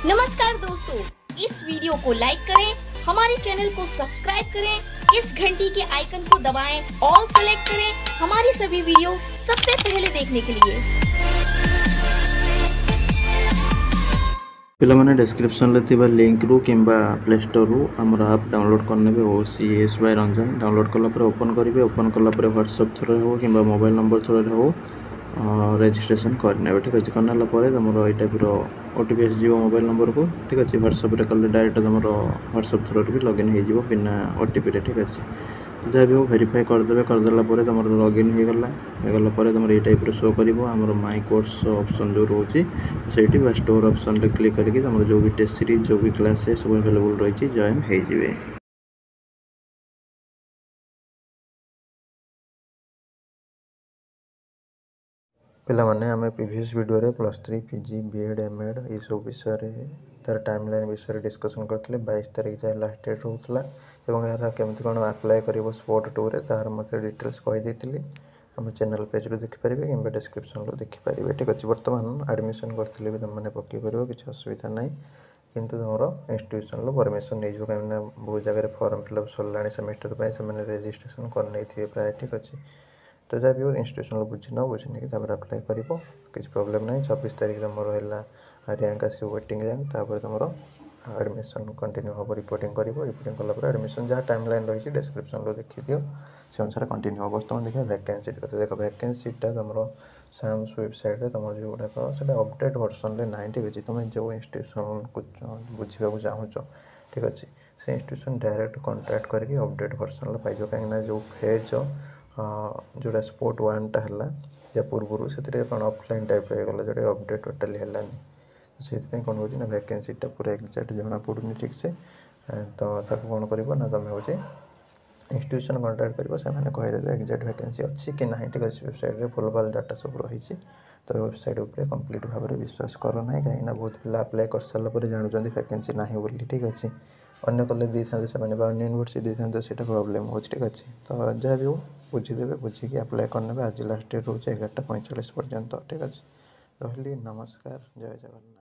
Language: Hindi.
नमस्कार दोस्तों, इस वीडियो को लाइक करें, हमारे चैनल को सब्सक्राइब करें, इस घंटी के आइकन को दबाएं, ऑल सेलेक्ट करें हमारी सभी वीडियो सबसे पहले देखने के लिए। पिलामाने डिस्क्रिप्शन रे थिबा लिंक रु किंबा प्ले स्टोर रु हमर ऐप डाउनलोड करने बे OCS बाय रंजन डाउनलोड कला पर ओपन करिवे। ओपन कला पर WhatsApp थ्रू हो किंबा मोबाइल नंबर थ्रू हो रजिस्ट्रेशन करने ठीक अच्छे करना तुम ये टाइप OTP आसो मोबाइल नंबर को ठीक अच्छे WhatsApp रे कले डायरेक्ट तुम WhatsApp थ्रू भी लॉगिन हो बिना OTP रे ठीक अच्छे जहाँ भी हो वेरीफाई करदे करदेला तुम लॉगिन होगला तुम ये टाइप शो कर माई कोर्स ऑप्शन जो रोचे से स्टोर ऑप्शन रे क्लिक करके तुम जो भी टेस्ट सीरीज जो भी क्लास है सब अवेलेबल रही जॉइन हो। पिला माने आमे प्रीवियस वीडियो रे +3 PG BEd MEd ये सब विषय तार टाइमलाइन विषय डिस्कशन करते 22 तारीख जाए लास्ट डेट होता यार केमती कौन अप्लाई कर स्पोर्ट 2 रे तार मत डिटेल्स कहीदी आम चैनल पेज रू देखिपारे कि डिस्क्रिप्शन रू देखिपारे ठीक अच्छे। बर्तमान एडमिशन करते भी तुमने पकई पार किसी असुविधा ना किंतु तुम इंस्टीट्यूशन परमिशन नहीं कहीं बहुत जगह फॉर्म फिलअप सरला सेमेस्टर से रेजिस्ट्रेशन कर प्राय ठीक अच्छे। तो जहाँ भी हो इंस्टीट्यूशन बुझी न बुझी कि अप्लाई कर किसी प्रोब्लेम ना। 26 तारीख तुम रहा रैंक आस वेटिंग रैंक तुम एडमिशन कंटिन्यू हम रिपोर्टिंग रिपोर्टिंग कलापर एडमिशन जहाँ टाइम लाइन रही डिस्क्रिप्शन रो देखी दियो से अनुसार कंटिन्यू हम। बर्तमान देखिए वैकेंसी कथ देख वैकेंसीटा तुम साम्स वेबसाइट तुम जो गुड़ाक अपडेट वर्सन में ना ठीक अच्छे। तुम जो इंस्टीट्यूशन को बुझा चाहूँ ठीक अच्छे से इंस्टीट्यूशन डायरेक्ट कांटेक्ट करके अपडेट वर्सन पाई कहीं जो फेज जोड़ा स्पोर्ट 1 टा है या पूर्व से ऑफलाइन टाइप गला जो अपडेट टोटाली है से कौन हो वैकेंसीटा पूरा एक्जाक्ट जना पड़ूनी ठीक से तो कौन कर तुम हूँ इंस्टीट्यूशन कांटेक्ट कर कहीदेवे एक्जाक्ट वैकेंसी अच्छी कि ना ठीक अच्छे। वेबसाइट भूल भाल डाटा सब रही तो वेबसाइट उपर कंप्लीट भाव में विश्वास करना कहीं बहुत पिला अप्लाई कर सारापर जानते वैकेंसी ना बोली ठीक अच्छे। अन्य कॉलेज दी था अन्य यूनिवर्सिटी दी था सीटा प्रोब्लेम हो ठीक अच्छे। तो जहाँ भी हो बुझीदेवे बुझिकी अप्लाई करने आज लास्ट डेट रोचे 11:45 पर्यंत ठीक अच्छे। रही नमस्कार, जय जगन्नाथ।